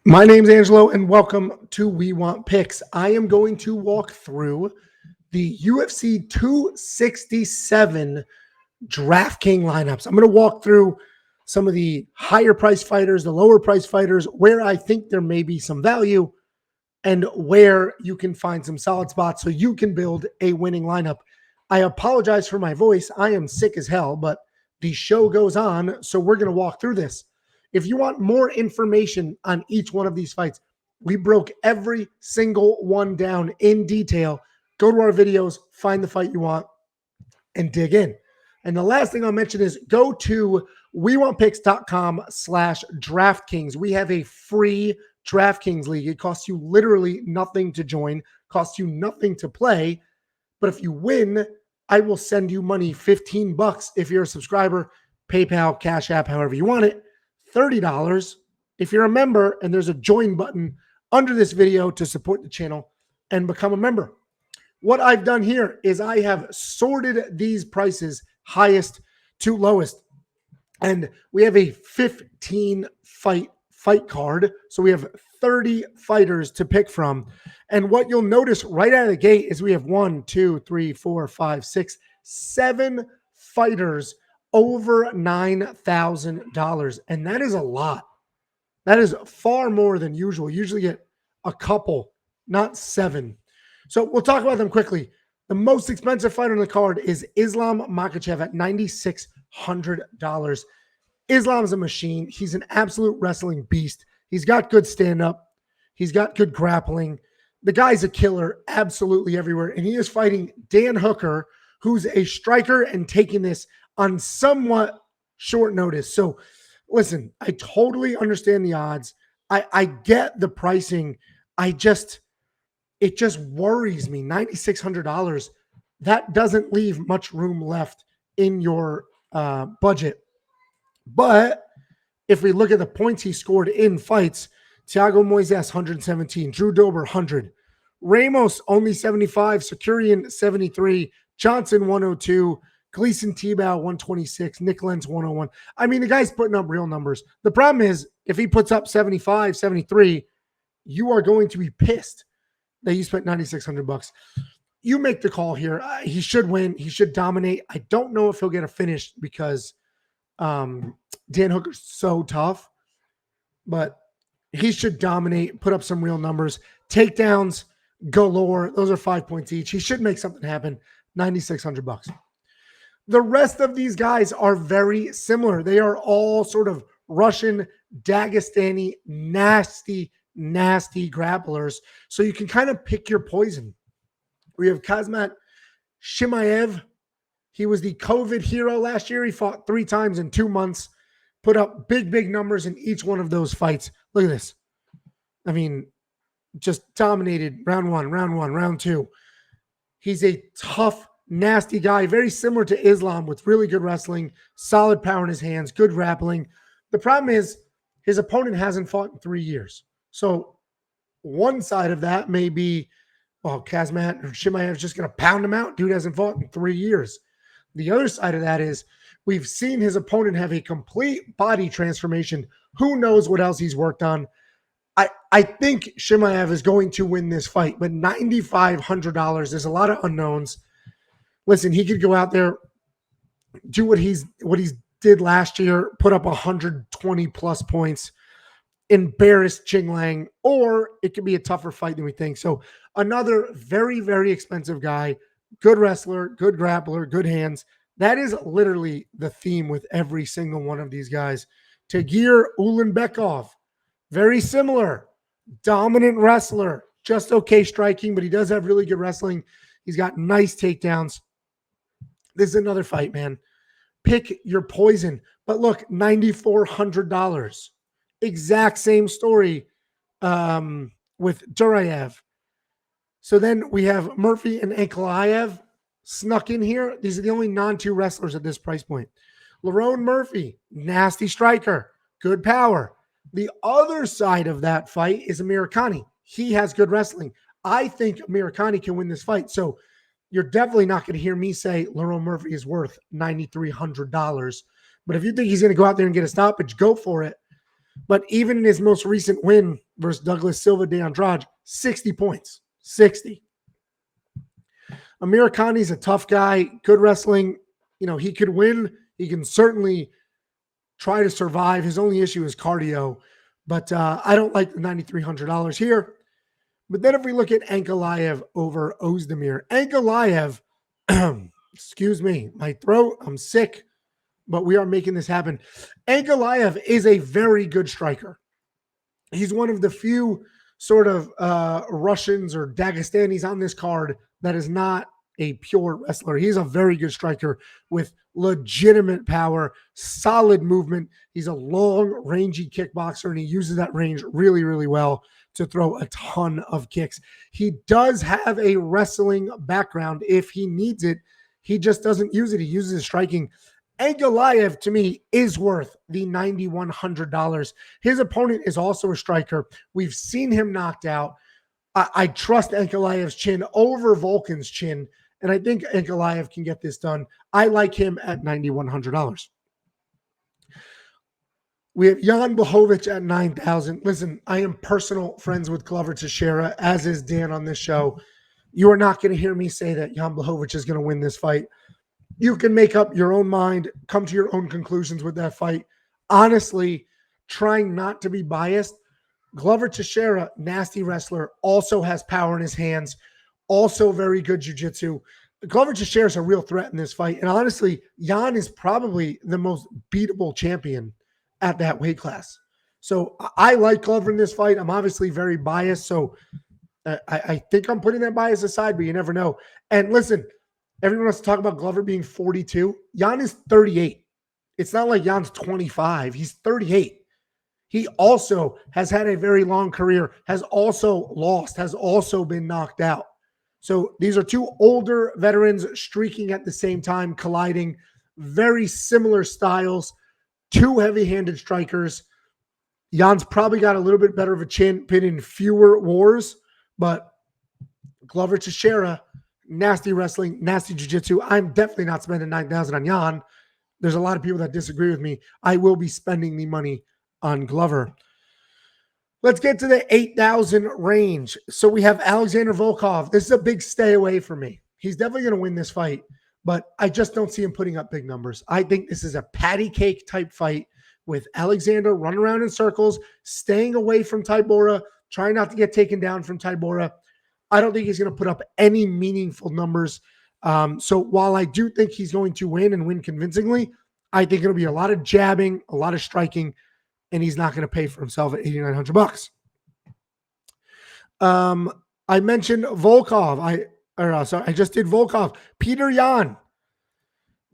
My name's Angelo, and welcome to We Want Picks. I am going to walk through the UFC 267 DraftKings lineups. I'm going to walk through some of the higher price fighters, the lower price fighters, where I think there may be some value, and where you can find some solid spots so you can build a winning lineup. I apologize for my voice. I am sick as hell, but the show goes on, so we're going to walk through this. If you want more information on each one of these fights, we broke every single one down in detail. Go to our videos, find the fight you want, and dig in. And the last thing I'll mention is go to wewantpicks.com/DraftKings. We have a free DraftKings league. It costs you literally nothing to join, costs you nothing to play. But if you win, I will send you money, $15 if you're a subscriber, PayPal, Cash App, however you want it. $30 if you're a member, and there's a join button under this video to support the channel and become a member. What I've done here is I have sorted these prices highest to lowest, and we have a 15 fight card. So we have 30 fighters to pick from. And what you'll notice right out of the gate is we have 7 fighters over $9,000. And that is a lot. That is far more than usual. Usually get a couple, not 7. So we'll talk about them quickly. The most expensive fighter on the card is Islam Makhachev at $9,600. Islam's a machine. He's an absolute wrestling beast. He's got good stand-up. He's got good grappling. The guy's a killer absolutely everywhere. And he is fighting Dan Hooker, who's a striker and taking this on somewhat short notice. So listen, I totally understand the odds. I get the pricing. It just worries me. $9,600. That doesn't leave much room left in your budget. But if we look at the points he scored in fights, Thiago Moises, 117, Drew Dober, 100, Ramos, only 75, Securian, 73, Johnson, 102, Gleason Tebow, 126, Nick Lenz, 101. I mean, the guy's putting up real numbers. The problem is, if he puts up 75, 73, you are going to be pissed that you spent $9,600. You make the call here. He should win. He should dominate. I don't know if he'll get a finish because Dan Hooker's so tough, but he should dominate, put up some real numbers. Takedowns galore. Those are 5 points each. He should make something happen. $9,600. The rest of these guys are very similar. They are all sort of Russian, Dagestani, nasty grapplers. So you can kind of pick your poison. We have Kazmat Shimaev. He was the COVID hero last year. He fought 3 times in 2 months, put up big numbers in each one of those fights. Look at this. I mean, just dominated round 1, round 2. He's a tough, nasty guy, very similar to Islam with really good wrestling, solid power in his hands, good grappling. The problem is his opponent hasn't fought in 3 years. So one side of that may be, well, Kazmat or Shimaev is just going to pound him out. Dude hasn't fought in 3 years. The other side of that is we've seen his opponent have a complete body transformation. Who knows what else he's worked on? I think Shimaev is going to win this fight, but $9,500, there's a lot of unknowns. Listen, he could go out there, do what he did last year, put up 120 plus points, embarrass Ching Lang, or it could be a tougher fight than we think. So another very expensive guy, good wrestler, good grappler, good hands. That is literally the theme with every single one of these guys. Tagir Ulanbekov, very similar, dominant wrestler, just okay striking, but he does have really good wrestling. He's got nice takedowns. This is another fight, man. Pick your poison. But look, $9,400. Exact same story with Duraev. So then we have Murphy and Ankalaev snuck in here. These are the only non-2 wrestlers at this price point. Lerone Murphy, nasty striker, good power. The other side of that fight is Amirkhani. He has good wrestling. I think Amirkhani can win this fight. So you're definitely not going to hear me say Lerone Murphy is worth $9,300. But if you think he's going to go out there and get a stoppage, go for it. But even in his most recent win versus Douglas Silva de Andrade, 60 points. 60. Amir Khan's a tough guy, good wrestling. He could win. He can certainly try to survive. His only issue is cardio. But I don't like the $9,300 here. But then if we look at Ankalaev over Ozdemir, Ankalaev, excuse me, my throat, I'm sick, but we are making this happen. Ankalaev is a very good striker. He's one of the few sort of Russians or Dagestanis on this card that is not a pure wrestler. He's a very good striker with legitimate power, solid movement. He's a long, rangy kickboxer, and he uses that range really, really well to throw a ton of kicks. He does have a wrestling background if he needs it. He just doesn't use it. He uses his striking. Ankalaev, to me, is worth the $9,100. His opponent is also a striker. We've seen him knocked out. I trust Ankalaev's chin over Volkan's chin, and I think Ankalaev can get this done. I like him at $9,100. We have Jan Blachowicz at $9,000. Listen, I am personal friends with Glover Teixeira, as is Dan on this show. You are not going to hear me say that Jan Blachowicz is going to win this fight. You can make up your own mind, come to your own conclusions with that fight. Honestly, trying not to be biased, Glover Teixeira, nasty wrestler, also has power in his hands, also very good jiu-jitsu. Glover Teixeira is a real threat in this fight. And honestly, Jan is probably the most beatable champion at that weight class. So I like Glover in this fight. I'm obviously very biased. So I think I'm putting that bias aside, but you never know. And listen, everyone wants to talk about Glover being 42. Jan is 38. It's not like Jan's 25. He's 38. He also has had a very long career, has also lost, has also been knocked out. So these are two older veterans streaking at the same time, colliding, very similar styles, two heavy-handed strikers. Jan's probably got a little bit better of a chin, been in fewer wars, but Glover Teixeira, nasty wrestling, nasty jiu-jitsu. I'm definitely not spending $9,000 on Jan. There's a lot of people that disagree with me. I will be spending the money on Glover. Let's get to the 8,000 range. So we have Alexander Volkov. This is a big stay away for me. He's definitely going to win this fight, but I just don't see him putting up big numbers. I think this is a patty cake type fight with Alexander running around in circles, staying away from Tybura, trying not to get taken down from Tybura. I don't think he's going to put up any meaningful numbers. So while I do think he's going to win and win convincingly, I think it'll be a lot of jabbing, a lot of striking, and he's not going to pay for himself at $8,900. I mentioned Volkov. I just did Volkov. Peter Yan.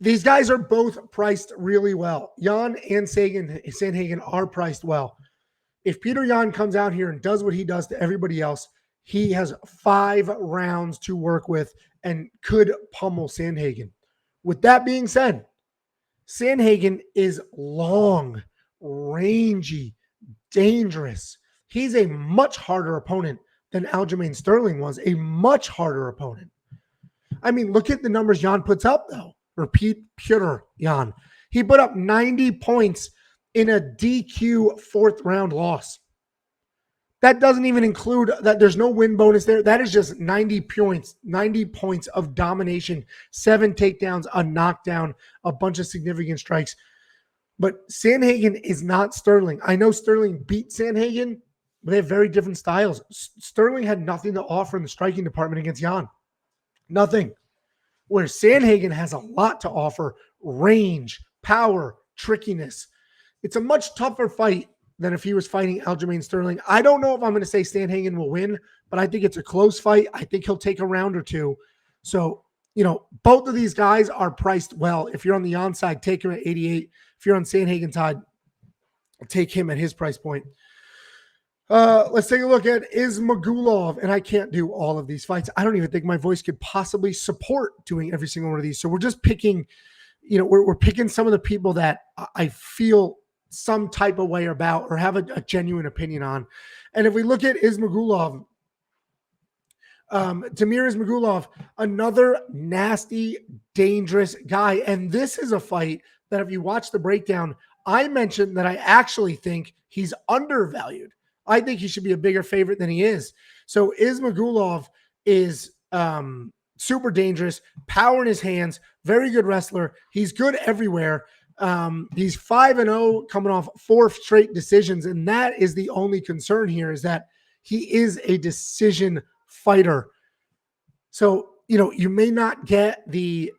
These guys are both priced really well. Yan and Sandhagen are priced well. If Peter Yan comes out here and does what he does to everybody else, he has 5 rounds to work with and could pummel Sandhagen. With that being said, Sandhagen is long, rangy, dangerous. He's a much harder opponent than Aljamain Sterling was, a much harder opponent. I mean, look at the numbers Jan puts up, though. Or Peter Yan. He put up 90 points in a DQ 4th round loss. That doesn't even include that there's no win bonus there. That is just 90 points of domination, 7 takedowns, a knockdown, a bunch of significant strikes. But Sandhagen is not Sterling. I know Sterling beat Sandhagen, but they have very different styles. Sterling had nothing to offer in the striking department against Jan. Nothing. Where Sandhagen has a lot to offer: range, power, trickiness. It's a much tougher fight than if he was fighting Aljamain Sterling. I don't know if I'm going to say Sandhagen will win, but I think it's a close fight. I think he'll take a round or two. So, both of these guys are priced well. If you're on the Jan side, take him at 88. If you're on Sandhagen's side, take him at his price point. Let's take a look at Ismagulov, and I can't do all of these fights. I don't even think my voice could possibly support doing every single one of these. So we're just picking, we're picking some of the people that I feel some type of way about or have a genuine opinion on. And if we look at Ismagulov, Damir Ismagulov, another nasty, dangerous guy. And this is a fight that if you watch the breakdown, I mentioned that I actually think he's undervalued. I think he should be a bigger favorite than he is. So Ismagulov is super dangerous, power in his hands, very good wrestler. He's good everywhere. He's 5-0 coming off 4 straight decisions. And that is the only concern here, is that he is a decision fighter. So, you may not get the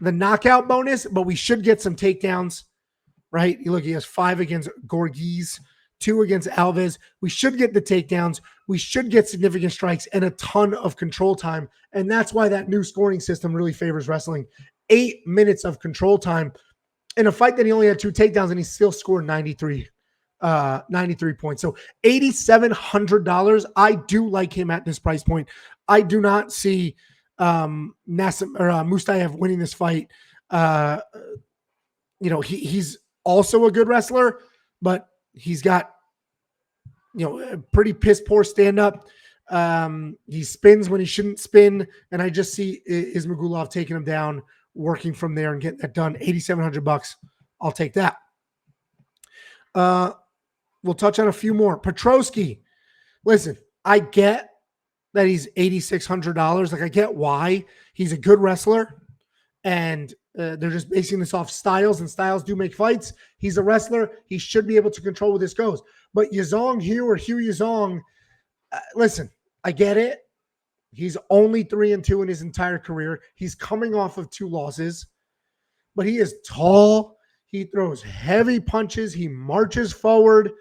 knockout bonus, but we should get some takedowns, right? You look, he has 5 against Gorgees, 2 against Alves. We should get the takedowns. We should get significant strikes and a ton of control time. And that's why that new scoring system really favors wrestling. 8 minutes of control time in a fight that he only had 2 takedowns, and he still scored 93 points. So $8,700. I do like him at this price point. I do not see Mustayev winning this fight. He's also a good wrestler, but he's got a pretty piss poor stand up. He spins when he shouldn't spin, and I just see Ismagulov taking him down, working from there and getting that done. $8,700. I'll take that. We'll touch on a few more. Petrosky. Listen, I get that he's $8,600. Like, I get why. He's a good wrestler, and they're just basing this off styles, and styles do make fights. He's a wrestler. He should be able to control where this goes. But Yazong Hugh Yazong, listen, I get it. He's only 3-2 in his entire career. He's coming off of 2 losses, but he is tall. He throws heavy punches. He marches forward.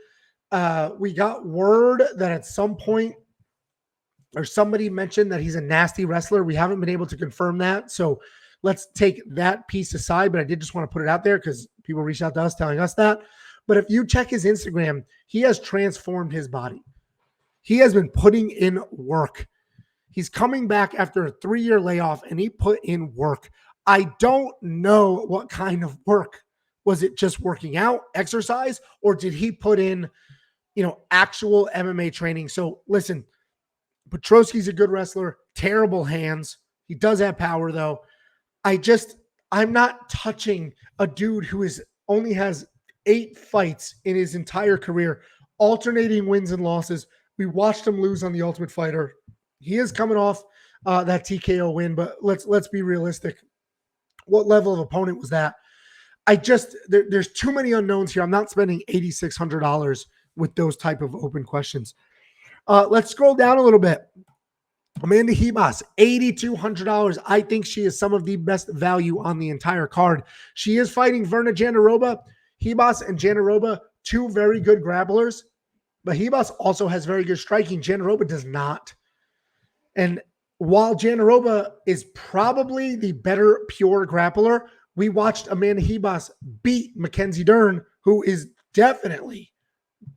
We got word that at some point, or somebody mentioned that he's a nasty wrestler. We haven't been able to confirm that. So let's take that piece aside. But I did just want to put it out there because people reached out to us telling us that. But if you check his Instagram, he has transformed his body. He has been putting in work. He's coming back after a 3-year layoff, and he put in work. I don't know what kind of work. Was it just working out, exercise, or did he put in, actual MMA training? So listen, Petrosky's a good wrestler, terrible hands. He does have power though. I'm not touching a dude who only has 8 fights in his entire career, alternating wins and losses. We watched him lose on The Ultimate Fighter. He is coming off that TKO win, but let's be realistic. What level of opponent was that? There's too many unknowns here. I'm not spending $8,600 with those type of open questions. Let's scroll down a little bit. Amanda Ribas, $8,200. I think she is some of the best value on the entire card. She is fighting Verna Jandiroba. Ribas and Jandiroba, 2 very good grapplers, but Ribas also has very good striking. Jandiroba does not. And while Jandiroba is probably the better pure grappler, we watched Amanda Ribas beat Mackenzie Dern, who is definitely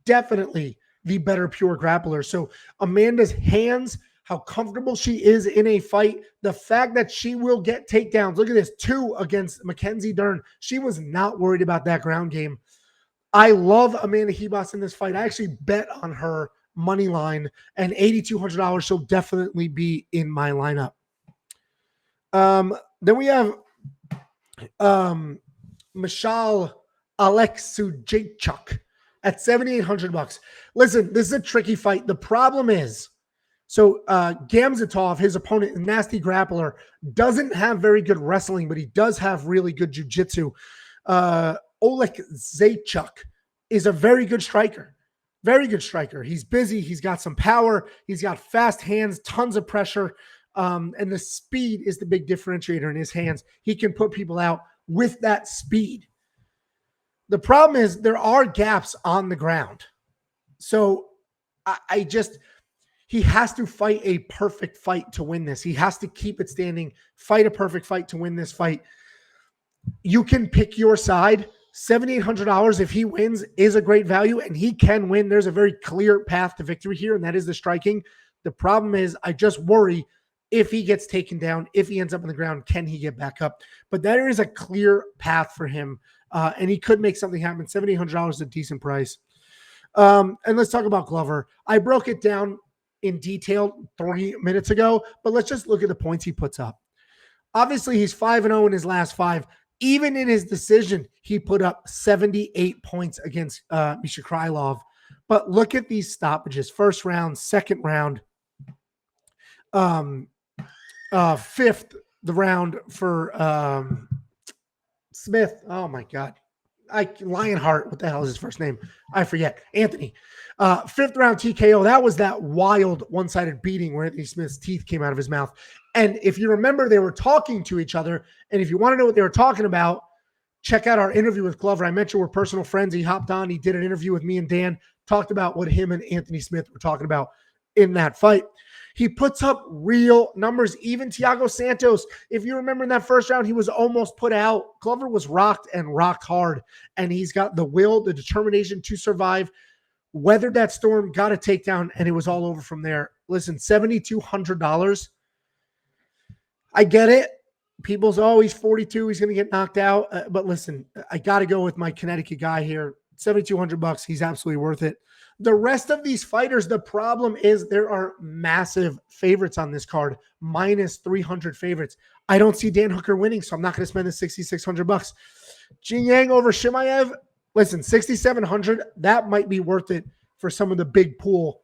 the better pure grappler. So Amanda's hands, how comfortable she is in a fight, the fact that she will get takedowns. Look at this, 2 against Mackenzie Dern. She was not worried about that ground game. I love Amanda Ribas in this fight. I actually bet on her money line, and $8,200. She'll definitely be in my lineup. Then we have Michal Alexujchuk at $7,800. Listen, this is a tricky fight. The problem is, Gamzatov, his opponent, nasty grappler, doesn't have very good wrestling, but he does have really good jiu-jitsu. Oleg Zaychuk is a very good striker. Very good striker. He's busy. He's got some power. He's got fast hands, tons of pressure. And the speed is the big differentiator in his hands. He can put people out with that speed. The problem is there are gaps on the ground. So he has to fight a perfect fight to win this. He has to keep it standing, fight a perfect fight to win this fight. You can pick your side. $7,800 if he wins is a great value, and he can win. There's a very clear path to victory here, and that is the striking. The problem is I just worry if he gets taken down, if he ends up on the ground, can he get back up? But there is a clear path for him, and he could make something happen. $7,800 is a decent price. And let's talk about Glover. I broke it down in detail 3 minutes ago, but let's just look at the points he puts up. Obviously, he's 5-0 in his last 5. Even in his decision, he put up 78 points against Misha Krylov. But look at these stoppages. First round, second round, fifth the round for Smith. Oh my God. Lionheart, what the hell is his first name? I forget. Anthony. Fifth round TKO. That was that wild one-sided beating where Anthony Smith's teeth came out of his mouth. And if you remember, they were talking to each other. And if you want to know what they were talking about, check out our interview with Glover. I mentioned we're personal friends. He hopped on. He did an interview with me and Dan, talked about what him and Anthony Smith were talking about in that fight. He puts up real numbers. Even Thiago Santos, if you remember in that first round, he was almost put out. Glover was rocked and rocked hard, and he's got the will, the determination to survive, weathered that storm, got a takedown, and it was all over from there. Listen, $7,200. I get it. People's, oh, he's 42. He's going to get knocked out. But listen, I got to go with my Connecticut guy here. $7,200. He's absolutely worth it. The rest of these fighters, the problem is there are massive favorites on this card, minus 300 favorites. I don't see Dan Hooker winning, so I'm not going to spend the $6,600. Jin Yang over Shimaev. Listen, 6,700. That might be worth it for some of the big pools.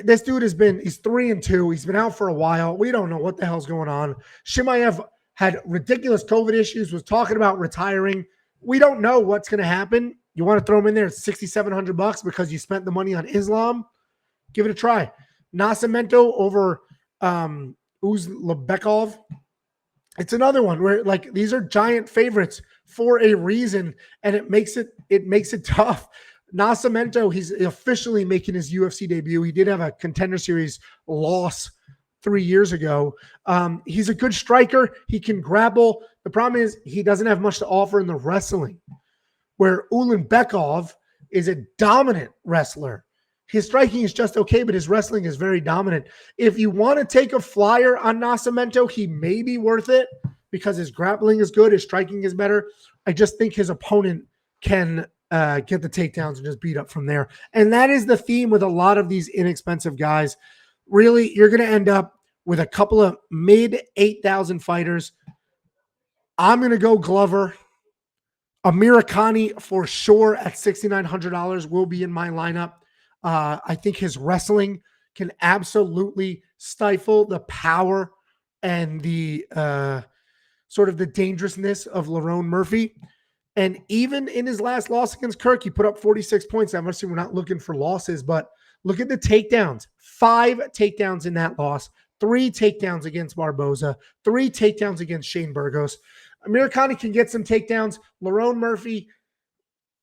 This dude he's 3-2. He's been out for a while. We don't know what the hell's going on. Shimaev had ridiculous COVID issues, was talking about retiring. We don't know what's going to happen. You want to throw him in there at $6,700 because you spent the money on Islam? Give it a try. Nascimento over Uzbekov. It's another one where like these are giant favorites for a reason, and it makes it tough. Nascimento, he's officially making his UFC debut. He did have a Contender Series loss 3 years ago. He's a good striker. He can grapple. The problem is he doesn't have much to offer in the wrestling, where Ulanbekov is a dominant wrestler. His striking is just okay, but his wrestling is very dominant. If you want to take a flyer on Nascimento, he may be worth it because his grappling is good, his striking is better. I just think his opponent can get the takedowns and just beat up from there. And that is the theme with a lot of these inexpensive guys. Really, you're going to end up with a couple of mid 8,000 fighters. I'm going to go Glover. Amirkhani for sure at $6,900 will be in my lineup. I think his wrestling can absolutely stifle the power and the sort of the dangerousness of Lerone Murphy. And even in his last loss against Kirk, he put up 46 points. Obviously, we're not looking for losses, but look at the takedowns. 5 takedowns in that loss. 3 takedowns against Barboza. 3 takedowns against Shane Burgos. Amirkhani can get some takedowns. Lerone Murphy,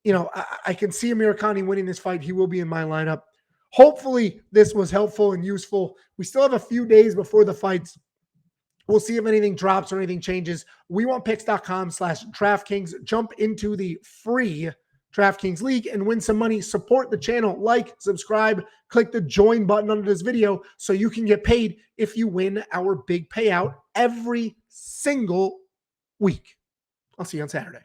I can see Amirkhani winning this fight. He will be in my lineup. Hopefully, this was helpful and useful. We still have a few days before the fights. We'll see if anything drops or anything changes. wewantpicks.com/DraftKings. Jump into the free DraftKings League and win some money. Support the channel. Like, subscribe, click the join button under this video so you can get paid if you win our big payout every single week. I'll see you on Saturday.